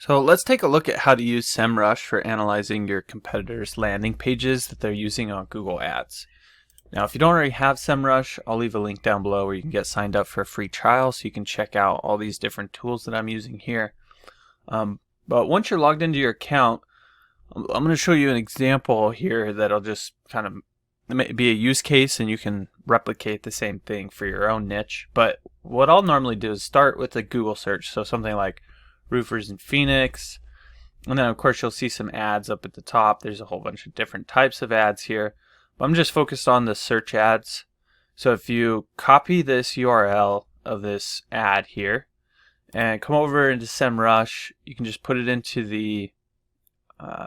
So let's take a look at how to use Semrush for analyzing your competitors' landing pages that they're using on Google Ads. Now, if you don't already have Semrush, I'll leave a link down below where you can get signed up for a free trial so you can check out all these different tools that I'm using here. But once you're logged into your account, I'm going to show you an example here that'll just kind of be a use case, and you can replicate the same thing for your own niche. But what I'll normally do is start with a Google search, so something like roofers in Phoenix, and then of course you'll see some ads up at the top. There's a whole bunch of different types of ads here, but I'm just focused on the search ads. So if you copy this URL of this ad here and come over into Semrush, you can just put it into the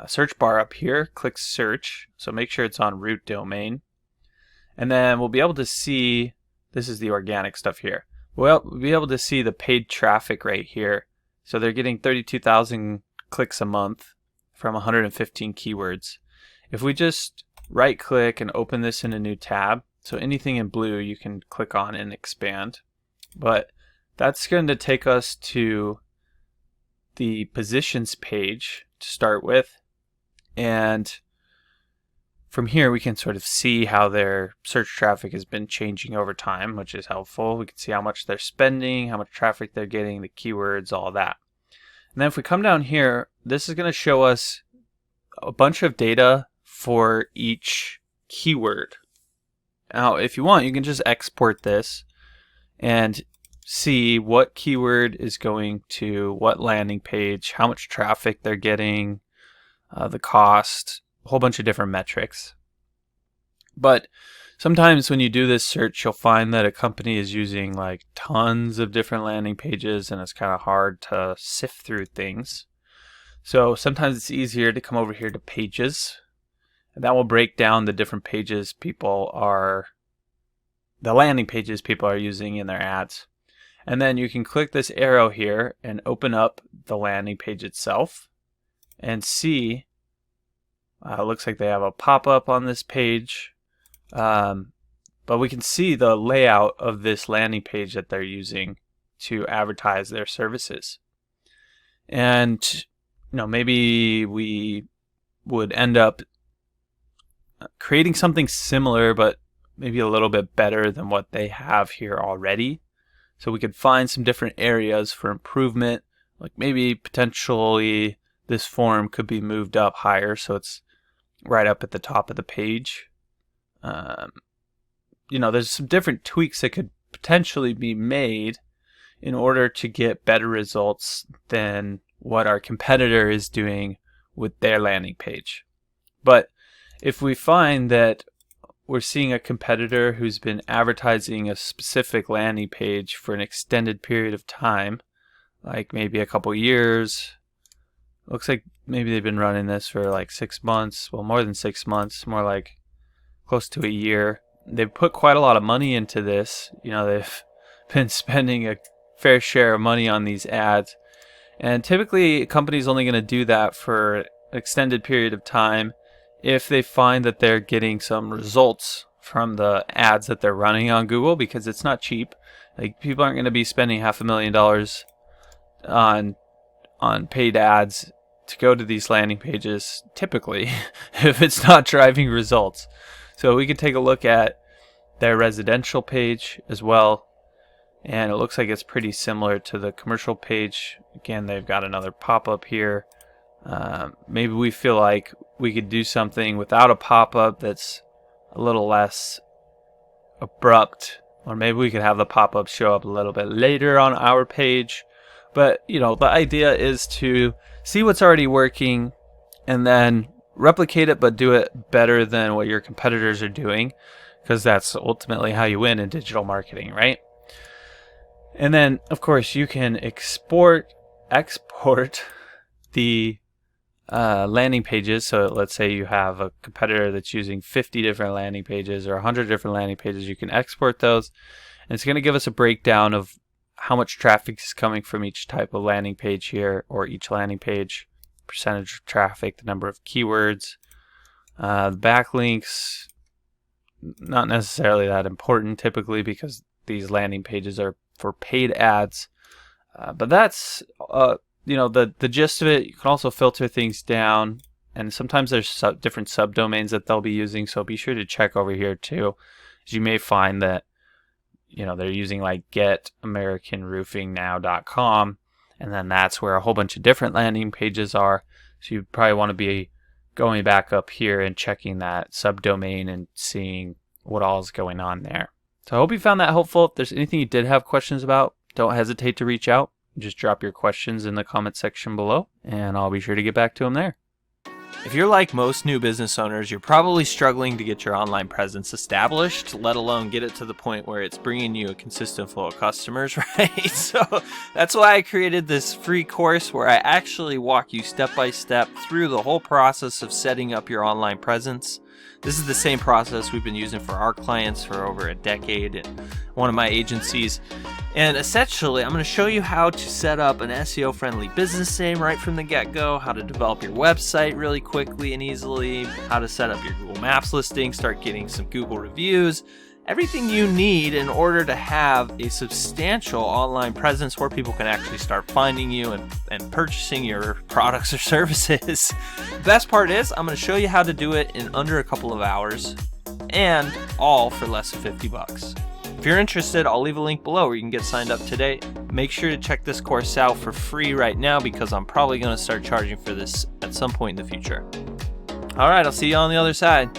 search bar up here, click search, so make sure it's on root domain, and then we'll be able to see, this is the organic stuff here, we'll be able to see the paid traffic right here. So they're getting 32,000 clicks a month from 115 keywords. If we just right click and open this in a new tab, so anything in blue you can click on and expand, but that's going to take us to the positions page to start with, and from here we can sort of see how their search traffic has been changing over time, which is helpful. We can see how much they're spending, how much traffic they're getting, the keywords, all that. And then if we come down here, this is going to show us a bunch of data for each keyword. Now if you want, you can just export this and see what keyword is going to what landing page, how much traffic they're getting, the cost, a whole bunch of different metrics. But sometimes when you do this search, you'll find that a company is using like tons of different landing pages, and it's kind of hard to sift through things. So sometimes it's easier to come over here to pages, and that will break down the different pages the landing pages people are using in their ads. And then you can click this arrow here and open up the landing page itself and see, it looks like they have a pop-up on this page, but we can see the layout of this landing page that they're using to advertise their services. And maybe we would end up creating something similar, but maybe a little bit better than what they have here already. So we could find some different areas for improvement, like maybe potentially this form could be moved up higher so it's right up at the top of the page. There's some different tweaks that could potentially be made in order to get better results than what our competitor is doing with their landing page. But if we find that we're seeing a competitor who's been advertising a specific landing page for an extended period of time, like maybe a couple years, looks like maybe they've been running this for like 6 months, well, more than 6 months, more like close to a year. They've put quite a lot of money into this. They've been spending a fair share of money on these ads, and typically a company's only going to do that for an extended period of time if they find that they're getting some results from the ads that they're running on Google, because it's not cheap. Like, people aren't going to be spending $500,000 on paid ads to go to these landing pages typically if it's not driving results. So we could take a look at their residential page as well, and it looks like it's pretty similar to the commercial page. Again, they've got another pop-up here. Maybe we feel like we could do something without a pop-up that's a little less abrupt, or maybe we could have the pop-up show up a little bit later on our page. But the idea is to see what's already working and then replicate it, but do it better than what your competitors are doing, because that's ultimately how you win in digital marketing, right? And then of course you can export the landing pages. So let's say you have a competitor that's using 50 different landing pages or 100 different landing pages. You can export those, and it's going to give us a breakdown of how much traffic is coming from each type of landing page here, or each landing page, percentage of traffic, the number of keywords, the backlinks. Not necessarily that important typically, because these landing pages are for paid ads, but that's the gist of it. You can also filter things down, and sometimes there's different subdomains that they'll be using, so be sure to check over here too, as you may find that they're using like getamericanroofingnow.com, and then that's where a whole bunch of different landing pages are. So you probably want to be going back up here and checking that subdomain and seeing what all is going on there. So I hope you found that helpful. If there's anything you did have questions about, don't hesitate to reach out. Just drop your questions in the comment section below, and I'll be sure to get back to them there. If you're like most new business owners, you're probably struggling to get your online presence established, let alone get it to the point where it's bringing you a consistent flow of customers, right? So that's why I created this free course where I actually walk you step by step through the whole process of setting up your online presence. This is the same process we've been using for our clients for over a decade at one of my agencies. And essentially, I'm going to show you how to set up an SEO-friendly business name right from the get-go, how to develop your website really quickly and easily, how to set up your Google Maps listing, start getting some Google reviews, everything you need in order to have a substantial online presence where people can actually start finding you and purchasing your products or services. The best part is I'm going to show you how to do it in under a couple of hours, and all for less than 50 bucks. If you're interested, I'll leave a link below where you can get signed up today. Make sure to check this course out for free right now, because I'm probably going to start charging for this at some point in the future. All right, I'll see you on the other side.